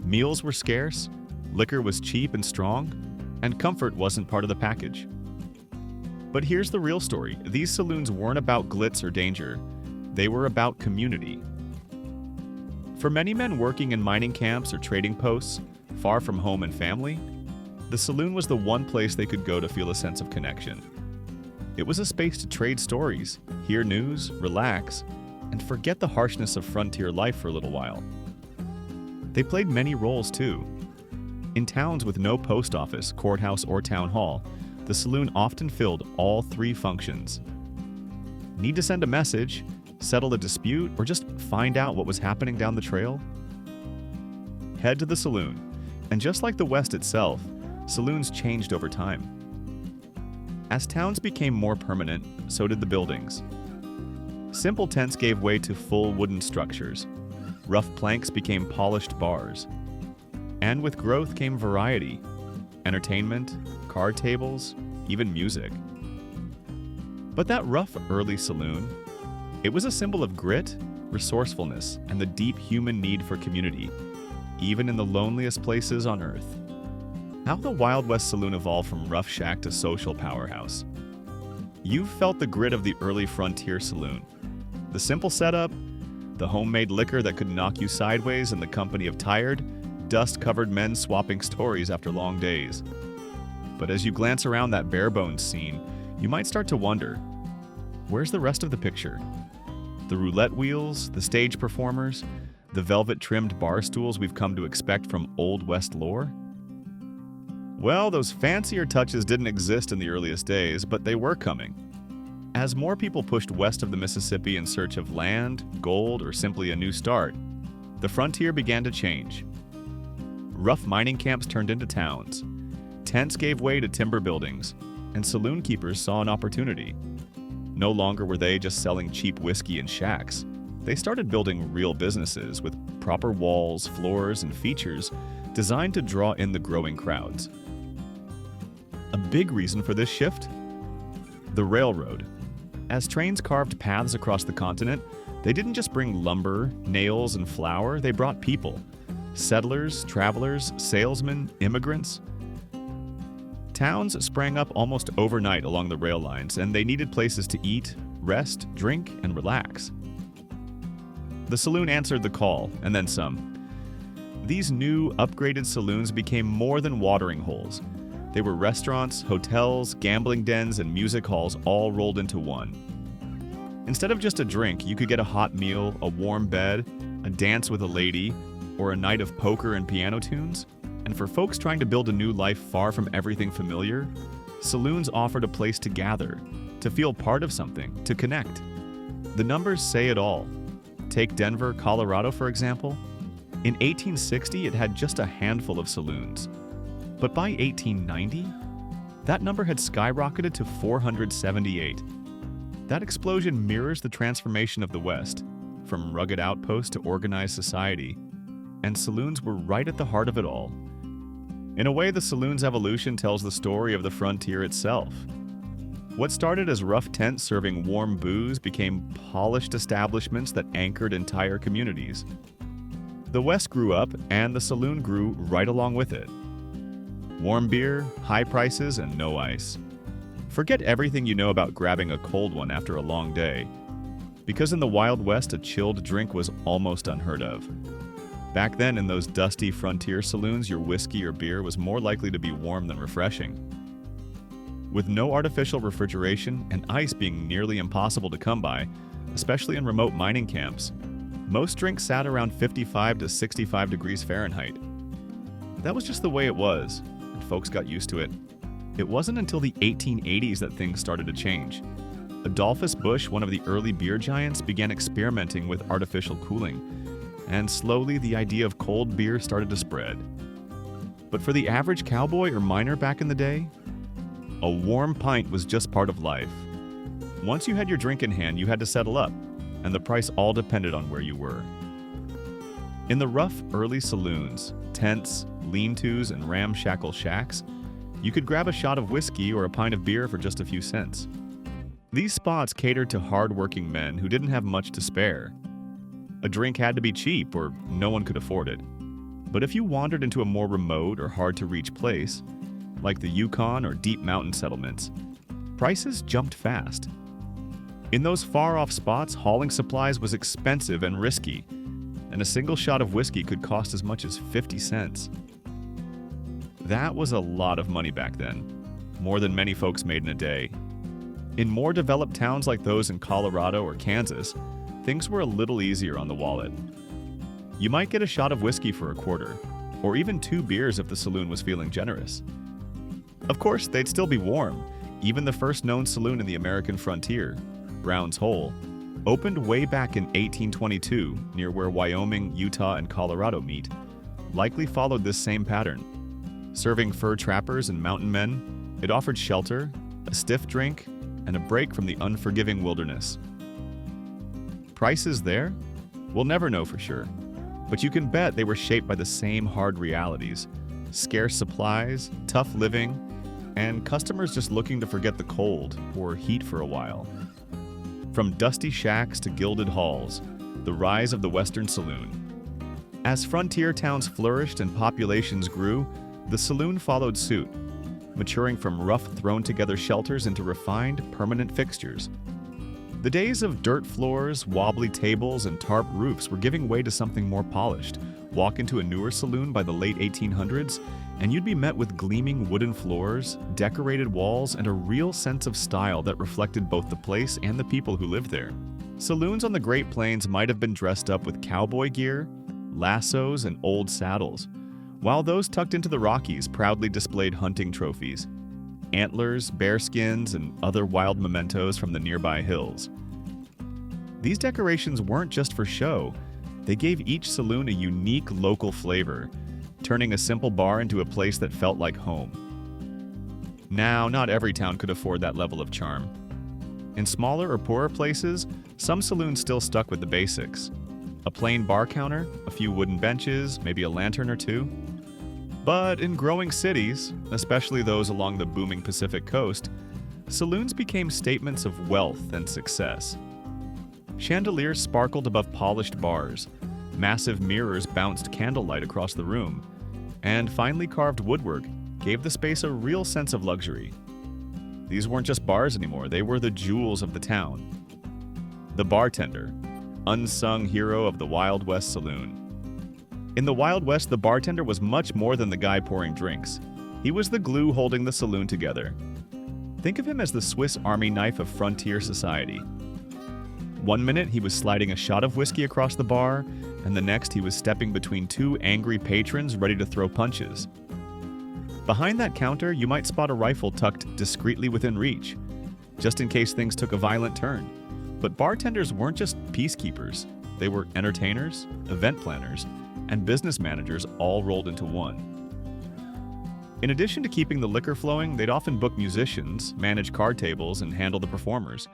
Meals were scarce, liquor was cheap and strong, and comfort wasn't part of the package. But here's the real story. These saloons weren't about glitz or danger. They were about community. For many men working in mining camps or trading posts, far from home and family, the saloon was the one place they could go to feel a sense of connection. It was a space to trade stories, hear news, relax, and forget the harshness of frontier life for a little while. They played many roles too. In towns with no post office, courthouse, or town hall, the saloon often filled all 3 functions. Need to send a message, settle a dispute, or just find out what was happening down the trail? Head to the saloon, and just like the West itself, saloons changed over time. As towns became more permanent, so did the buildings. Simple tents gave way to full wooden structures. Rough planks became polished bars. And with growth came variety, entertainment, card tables, even music. But that rough early saloon, it was a symbol of grit, resourcefulness, and the deep human need for community, even in the loneliest places on earth. How the Wild West saloon evolved from rough shack to social powerhouse. You've felt the grit of the early frontier saloon. The simple setup, the homemade liquor that could knock you sideways in the company of tired, dust-covered men swapping stories after long days. But as you glance around that bare-bones scene, you might start to wonder, where's the rest of the picture? The roulette wheels, the stage performers, the velvet-trimmed bar stools we've come to expect from Old West lore? Well, those fancier touches didn't exist in the earliest days, but they were coming. As more people pushed west of the Mississippi in search of land, gold, or simply a new start, the frontier began to change. rough mining camps turned into towns. Tents gave way to timber buildings, and saloon keepers saw an opportunity. No longer were they just selling cheap whiskey in shacks. They started building real businesses with proper walls, floors, and features designed to draw in the growing crowds. A big reason for this shift? The railroad. As trains carved paths across the continent, they didn't just bring lumber, nails, and flour, they brought people. Settlers, travelers, salesmen, immigrants. Towns sprang up almost overnight along the rail lines, and they needed places to eat, rest, drink, and relax. The saloon answered the call, and then some. These new, upgraded saloons became more than watering holes. They were restaurants, hotels, gambling dens, and music halls all rolled into one. Instead of just a drink, you could get a hot meal, a warm bed, a dance with a lady, or a night of poker and piano tunes. And for folks trying to build a new life far from everything familiar, saloons offered a place to gather, to feel part of something, to connect. The numbers say it all. Take Denver, Colorado, for example. In 1860, it had just a handful of saloons. But by 1890, that number had skyrocketed to 478. That explosion mirrors the transformation of the West, from rugged outposts to organized society, and saloons were right at the heart of it all. In a way, the saloon's evolution tells the story of the frontier itself. What started as rough tents serving warm booze became polished establishments that anchored entire communities. The West grew up, and the saloon grew right along with it. Warm beer, high prices, and no ice. Forget everything you know about grabbing a cold one after a long day. Because in the Wild West, a chilled drink was almost unheard of. Back then, in those dusty frontier saloons, your whiskey or beer was more likely to be warm than refreshing. With no artificial refrigeration and ice being nearly impossible to come by, especially in remote mining camps, most drinks sat around 55 to 65 degrees Fahrenheit. That was just the way it was, and folks got used to it. It wasn't until the 1880s that things started to change. Adolphus Busch, one of the early beer giants, began experimenting with artificial cooling, and slowly the idea of cold beer started to spread. But for the average cowboy or miner back in the day, a warm pint was just part of life. Once you had your drink in hand, you had to settle up, and the price all depended on where you were. In the rough early saloons, tents, lean-tos, and ramshackle shacks, you could grab a shot of whiskey or a pint of beer for just a few cents. These spots catered to hard-working men who didn't have much to spare. A drink had to be cheap or no one could afford it. But if you wandered into a more remote or hard-to-reach place, like the Yukon or deep mountain settlements, prices jumped fast. In those far-off spots, hauling supplies was expensive and risky, and a single shot of whiskey could cost as much as 50 cents. That was a lot of money back then, more than many folks made in a day. In more developed towns like those in Colorado or Kansas, things were a little easier on the wallet. You might get a shot of whiskey for a quarter, or even 2 beers if the saloon was feeling generous. Of course, they'd still be warm. Even the first known saloon in the American frontier, Brown's Hole, opened way back in 1822 near where Wyoming, Utah, and Colorado meet, likely followed this same pattern. Serving fur trappers and mountain men, it offered shelter, a stiff drink, and a break from the unforgiving wilderness. Prices there? We'll never know for sure, but you can bet they were shaped by the same hard realities: scarce supplies, tough living, and customers just looking to forget the cold or heat for a while. From dusty shacks to gilded halls, the rise of the Western saloon. As frontier towns flourished and populations grew, the saloon followed suit, maturing from rough, thrown-together shelters into refined, permanent fixtures. The days of dirt floors, wobbly tables, and tarp roofs were giving way to something more polished. Walk into a newer saloon by the late 1800s, and you'd be met with gleaming wooden floors, decorated walls, and a real sense of style that reflected both the place and the people who lived there. Saloons on the Great Plains might have been dressed up with cowboy gear, lassos, and old saddles, while those tucked into the Rockies proudly displayed hunting trophies, antlers, bearskins, and other wild mementos from the nearby hills. These decorations weren't just for show. They gave each saloon a unique local flavor, turning a simple bar into a place that felt like home. Now, not every town could afford that level of charm. In smaller or poorer places, some saloons still stuck with the basics. A plain bar counter, a few wooden benches, maybe a lantern or two. But in growing cities, especially those along the booming Pacific coast, saloons became statements of wealth and success. Chandeliers sparkled above polished bars, massive mirrors bounced candlelight across the room, and finely carved woodwork gave the space a real sense of luxury. These weren't just bars anymore, they were the jewels of the town. The bartender, unsung hero of the Wild West saloon. In the Wild West, the bartender was much more than the guy pouring drinks. He was the glue holding the saloon together. Think of him as the Swiss Army knife of frontier society. One minute he was sliding a shot of whiskey across the bar, and the next he was stepping between two angry patrons ready to throw punches. Behind that counter, you might spot a rifle tucked discreetly within reach, just in case things took a violent turn. But bartenders weren't just peacekeepers. They were entertainers, event planners, and business managers all rolled into one. In addition to keeping the liquor flowing, they'd often book musicians, manage card tables, and handle the performers,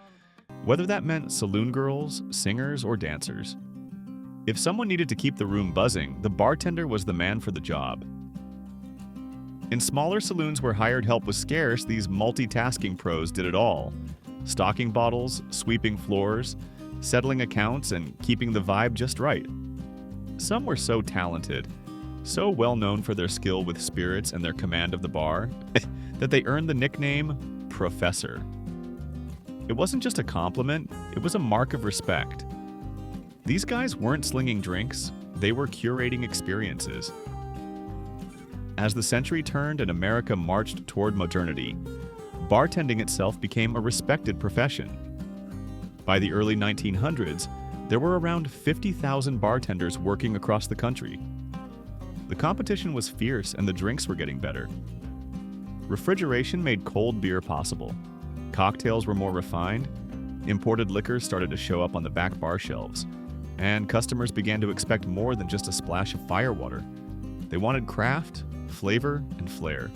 whether that meant saloon girls, singers, or dancers. If someone needed to keep the room buzzing, the bartender was the man for the job. In smaller saloons where hired help was scarce, these multitasking pros did it all. Stocking bottles, sweeping floors, settling accounts, and keeping the vibe just right. Some were so talented, so well known for their skill with spirits and their command of the bar, that they earned the nickname Professor. It wasn't just a compliment, it was a mark of respect. These guys weren't slinging drinks, they were curating experiences. As the century turned and America marched toward modernity, bartending itself became a respected profession. By the early 1900s, there were around 50,000 bartenders working across the country. The competition was fierce and the drinks were getting better. Refrigeration made cold beer possible. Cocktails were more refined, imported liquors started to show up on the back bar shelves, and customers began to expect more than just a splash of firewater. They wanted craft, flavor, and flair.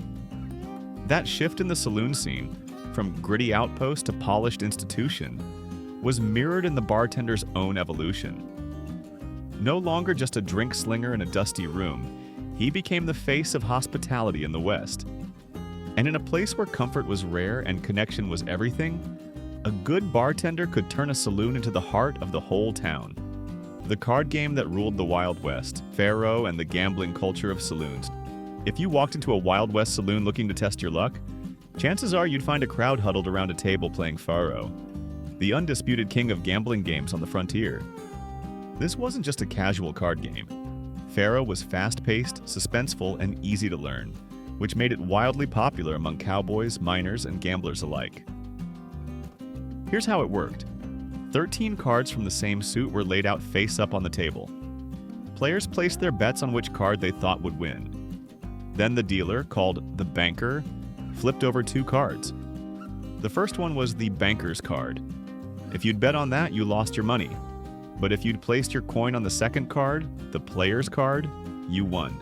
That shift in the saloon scene, from gritty outpost to polished institution, was mirrored in the bartender's own evolution. No longer just a drink slinger in a dusty room, he became the face of hospitality in the West. And in a place where comfort was rare and connection was everything, a good bartender could turn a saloon into the heart of the whole town. The card game that ruled the Wild West, faro, and the gambling culture of saloons. If you walked into a Wild West saloon looking to test your luck, chances are you'd find a crowd huddled around a table playing faro, the undisputed king of gambling games on the frontier. This wasn't just a casual card game. Faro was fast-paced, suspenseful, and easy to learn, which made it wildly popular among cowboys, miners, and gamblers alike. Here's how it worked. 13 cards from the same suit were laid out face-up on the table. Players placed their bets on which card they thought would win. Then the dealer, called the banker, flipped over 2 cards. The first one was the banker's card. If you'd bet on that, you lost your money. But if you'd placed your coin on the second card, the player's card, you won.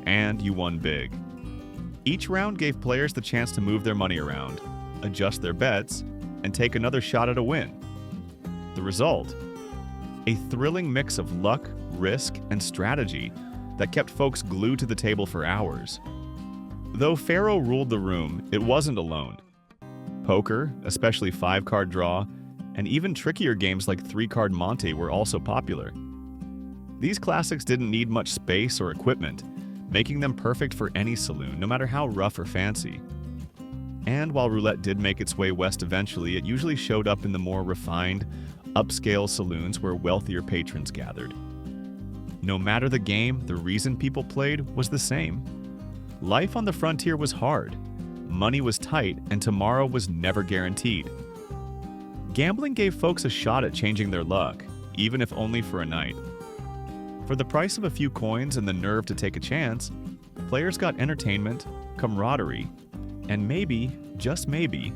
And you won big. Each round gave players the chance to move their money around, adjust their bets, and take another shot at a win. The result? A thrilling mix of luck, risk, and strategy that kept folks glued to the table for hours. Though faro ruled the room, it wasn't alone. Poker, especially 5-card draw, and even trickier games like 3-card Monte were also popular. These classics didn't need much space or equipment, making them perfect for any saloon, no matter how rough or fancy. And while roulette did make its way west eventually, it usually showed up in the more refined, upscale saloons where wealthier patrons gathered. No matter the game, the reason people played was the same. Life on the frontier was hard, money was tight, and tomorrow was never guaranteed. Gambling gave folks a shot at changing their luck, even if only for a night. For the price of a few coins and the nerve to take a chance, players got entertainment, camaraderie, and maybe, just maybe,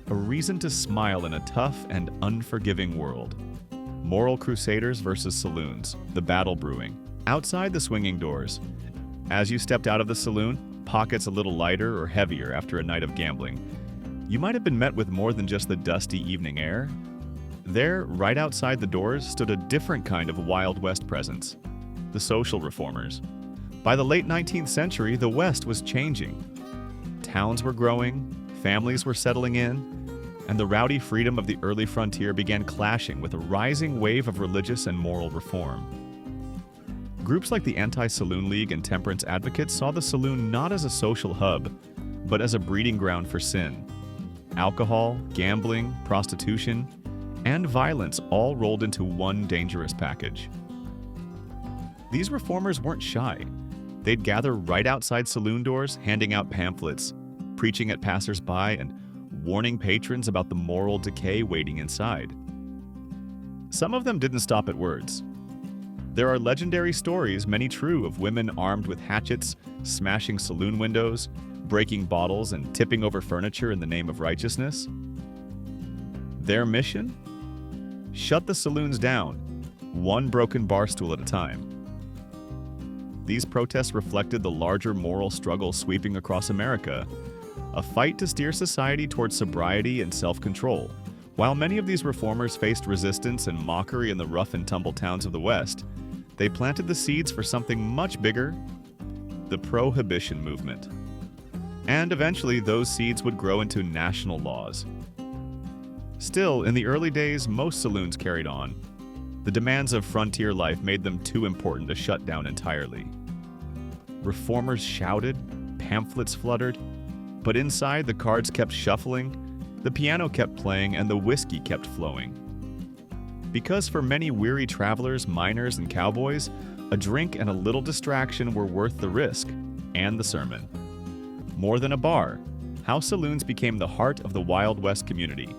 a reason to smile in a tough and unforgiving world. Moral crusaders versus saloons, the battle brewing. Outside the swinging doors, As you stepped out of the saloon, pockets a little lighter or heavier after a night of gambling, you might have been met with more than just the dusty evening air. There, right outside the doors, stood a different kind of Wild West presence: the social reformers. By the late 19th century, the West was changing. Towns were growing, families were settling in, and the rowdy freedom of the early frontier began clashing with a rising wave of religious and moral reform. Groups like the Anti-Saloon League and temperance advocates saw the saloon not as a social hub, but as a breeding ground for sin. Alcohol, gambling, prostitution, and violence all rolled into one dangerous package. These reformers weren't shy. They'd gather right outside saloon doors, handing out pamphlets, preaching at passers-by, and warning patrons about the moral decay waiting inside. Some of them didn't stop at words. There are legendary stories, many true, of women armed with hatchets, smashing saloon windows, breaking bottles, and tipping over furniture in the name of righteousness. Their mission? Shut the saloons down, one broken bar stool at a time. These protests reflected the larger moral struggle sweeping across America, a fight to steer society towards sobriety and self-control. While many of these reformers faced resistance and mockery in the rough and tumble towns of the West, they planted the seeds for something much bigger: the Prohibition movement. And eventually, those seeds would grow into national laws. Still, in the early days, most saloons carried on. The demands of frontier life made them too important to shut down entirely. Reformers shouted, pamphlets fluttered, but inside the cards kept shuffling, the piano kept playing, and the whiskey kept flowing. Because for many weary travelers, miners, and cowboys, a drink and a little distraction were worth the risk and the sermon. More than a bar, house saloons became the heart of the Wild West community.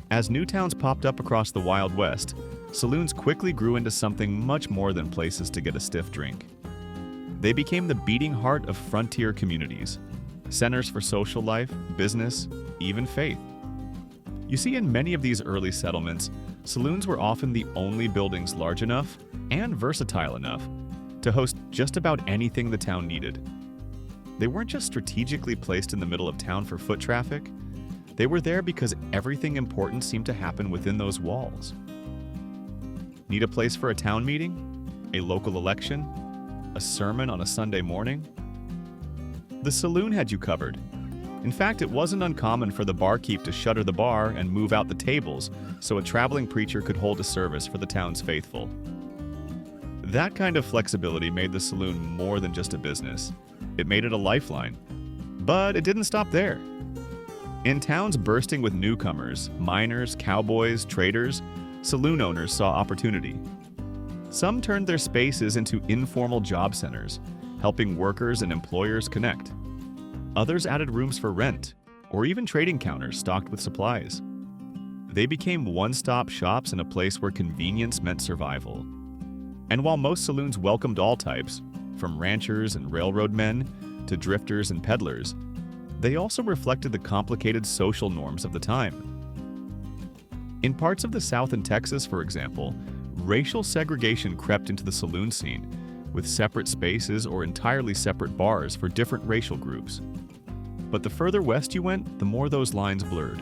As new towns popped up across the Wild West, saloons quickly grew into something much more than places to get a stiff drink. They became the beating heart of frontier communities, centers for social life, business, even faith. You see, in many of these early settlements, saloons were often the only buildings large enough and versatile enough to host just about anything the town needed. They weren't just strategically placed in the middle of town for foot traffic. They were there because everything important seemed to happen within those walls. Need a place for a town meeting? A local election? A sermon on a Sunday morning? The saloon had you covered. In fact, it wasn't uncommon for the barkeep to shutter the bar and move out the tables so a traveling preacher could hold a service for the town's faithful. That kind of flexibility made the saloon more than just a business. It made it a lifeline. But it didn't stop there. In towns bursting with newcomers, miners, cowboys, traders, saloon owners saw opportunity. Some turned their spaces into informal job centers, helping workers and employers connect. Others added rooms for rent, or even trading counters stocked with supplies. They became one-stop shops in a place where convenience meant survival. And while most saloons welcomed all types, from ranchers and railroad men to drifters and peddlers, they also reflected the complicated social norms of the time. In parts of the South and Texas, for example, racial segregation crept into the saloon scene, with separate spaces or entirely separate bars for different racial groups. But the further west you went, the more those lines blurred.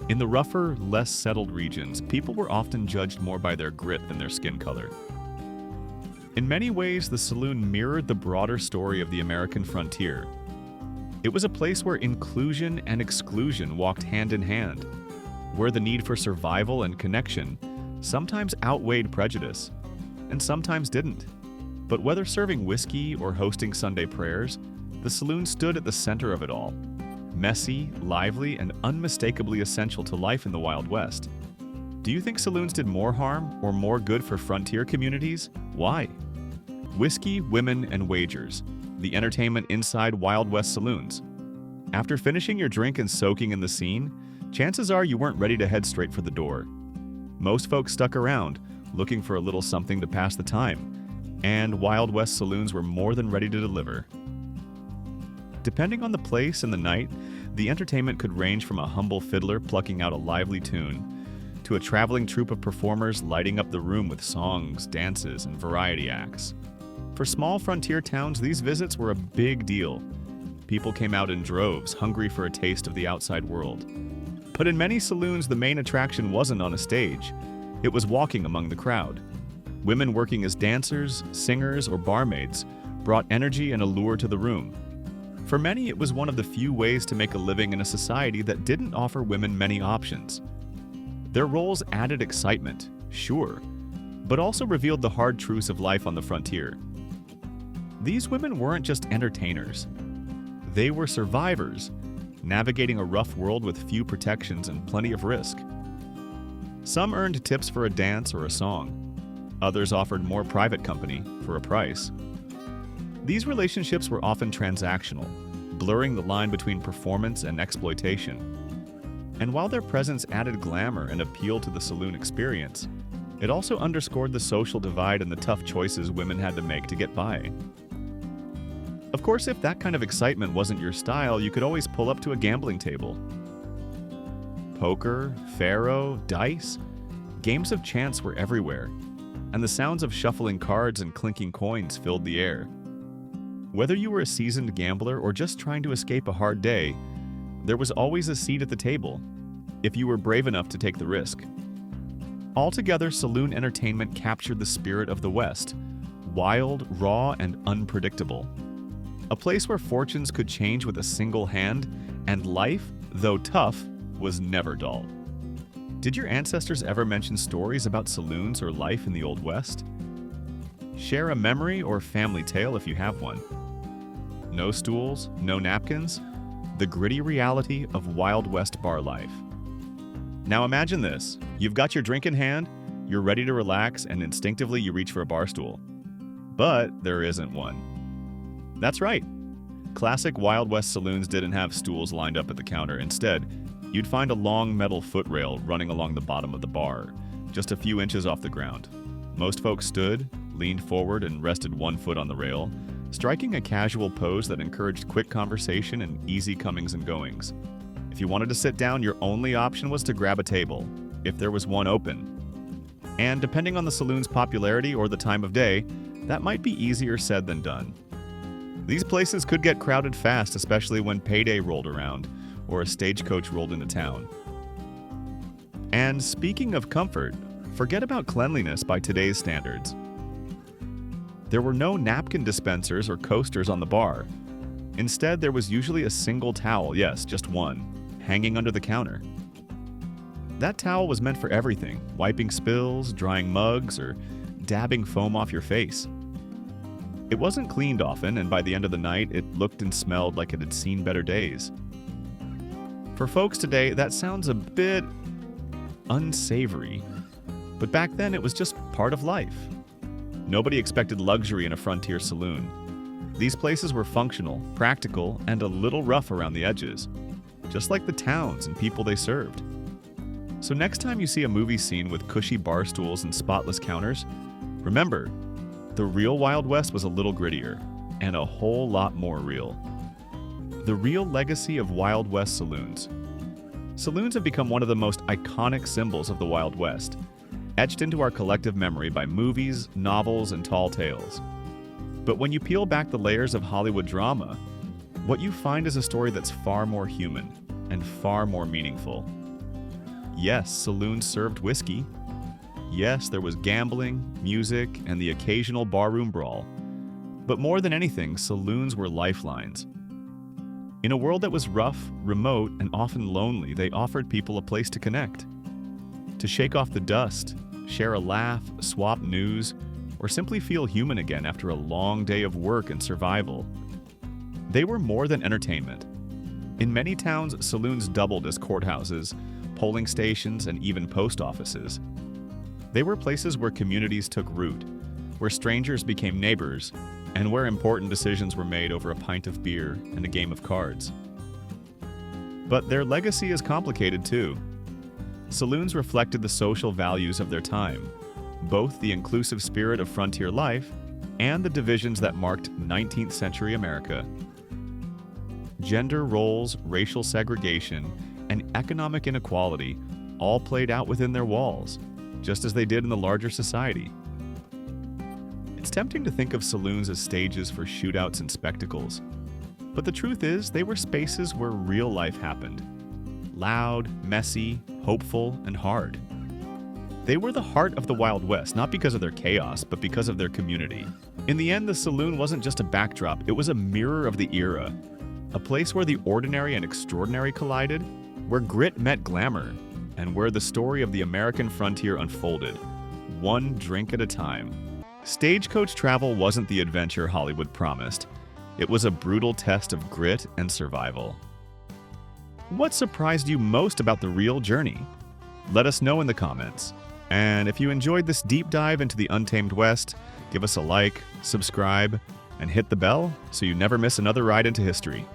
In the rougher, less settled regions, people were often judged more by their grit than their skin color. In many ways, the saloon mirrored the broader story of the American frontier. It was a place where inclusion and exclusion walked hand in hand, where the need for survival and connection sometimes outweighed prejudice, and sometimes didn't. But whether serving whiskey or hosting Sunday prayers, the saloon stood at the center of it all, messy, lively, and unmistakably essential to life in the Wild West. Do you think saloons did more harm or more good for frontier communities? Why? Whiskey, women, and wagers, the entertainment inside Wild West saloons. After finishing your drink and soaking in the scene, chances are you weren't ready to head straight for the door. Most folks stuck around, looking for a little something to pass the time, and Wild West saloons were more than ready to deliver. Depending on the place and the night, the entertainment could range from a humble fiddler plucking out a lively tune to a traveling troupe of performers lighting up the room with songs, dances, and variety acts. For small frontier towns, these visits were a big deal. People came out in droves, hungry for a taste of the outside world. But in many saloons, the main attraction wasn't on a stage. It was walking among the crowd. Women working as dancers, singers, or barmaids brought energy and allure to the room. For many, it was one of the few ways to make a living in a society that didn't offer women many options. Their roles added excitement, sure, but also revealed the hard truths of life on the frontier. These women weren't just entertainers. They were survivors, navigating a rough world with few protections and plenty of risk. Some earned tips for a dance or a song. Others offered more private company for a price. These relationships were often transactional, blurring the line between performance and exploitation. And while their presence added glamour and appeal to the saloon experience, it also underscored the social divide and the tough choices women had to make to get by. Of course, if that kind of excitement wasn't your style, you could always pull up to a gambling table. Poker, faro, dice, games of chance were everywhere, and the sounds of shuffling cards and clinking coins filled the air. Whether you were a seasoned gambler or just trying to escape a hard day, there was always a seat at the table, if you were brave enough to take the risk. Altogether, saloon entertainment captured the spirit of the West, wild, raw, and unpredictable. A place where fortunes could change with a single hand, and life, though tough, was never dull. Did your ancestors ever mention stories about saloons or life in the Old West? Share a memory or family tale if you have one. No stools, no napkins, the gritty reality of Wild West bar life. Now imagine this. You've got your drink in hand, you're ready to relax, and instinctively you reach for a bar stool. But there isn't one. That's right. Classic Wild West saloons didn't have stools lined up at the counter. Instead, you'd find a long metal footrail running along the bottom of the bar, just a few inches off the ground. Most folks stood, leaned forward, and rested one foot on the rail, striking a casual pose that encouraged quick conversation and easy comings and goings. If you wanted to sit down, your only option was to grab a table, if there was one open. And depending on the saloon's popularity or the time of day, that might be easier said than done. These places could get crowded fast, especially when payday rolled around or a stagecoach rolled into town. And speaking of comfort, forget about cleanliness by today's standards. There were no napkin dispensers or coasters on the bar. Instead, there was usually a single towel, yes, just one, hanging under the counter. That towel was meant for everything, wiping spills, drying mugs, or dabbing foam off your face. It wasn't cleaned often, and by the end of the night, it looked and smelled like it had seen better days. For folks today, that sounds a bit unsavory, but back then it was just part of life. Nobody expected luxury in a frontier saloon. These places were functional, practical, and a little rough around the edges, just like the towns and people they served. So next time you see a movie scene with cushy bar stools and spotless counters, remember, the real Wild West was a little grittier, and a whole lot more real. The real legacy of Wild West saloons. Saloons have become one of the most iconic symbols of the Wild West, etched into our collective memory by movies, novels, and tall tales. But when you peel back the layers of Hollywood drama, what you find is a story that's far more human and far more meaningful. Yes, saloons served whiskey. Yes, there was gambling, music, and the occasional barroom brawl. But more than anything, saloons were lifelines. In a world that was rough, remote, and often lonely, they offered people a place to connect, to shake off the dust, share a laugh, swap news, or simply feel human again after a long day of work and survival. They were more than entertainment. In many towns, saloons doubled as courthouses, polling stations, and even post offices. They were places where communities took root, where strangers became neighbors, and where important decisions were made over a pint of beer and a game of cards. But their legacy is complicated too. Saloons reflected the social values of their time, both the inclusive spirit of frontier life and the divisions that marked 19th century America. Gender roles, racial segregation, and economic inequality all played out within their walls, just as they did in the larger society. It It's tempting to think of saloons as stages for shootouts and spectacles. But the truth is, they were spaces where real life happened. Loud, messy, hopeful, and hard. They were the heart of the Wild West, not because of their chaos, but because of their community. In the end, the saloon wasn't just a backdrop, it was a mirror of the era. A place where the ordinary and extraordinary collided, where grit met glamour, and where the story of the American frontier unfolded, one drink at a time. Stagecoach travel wasn't the adventure Hollywood promised. It was a brutal test of grit and survival. What surprised you most about the real journey? Let us know in the comments. And if you enjoyed this deep dive into the Untamed West, give us a like, subscribe, and hit the bell so you never miss another ride into history.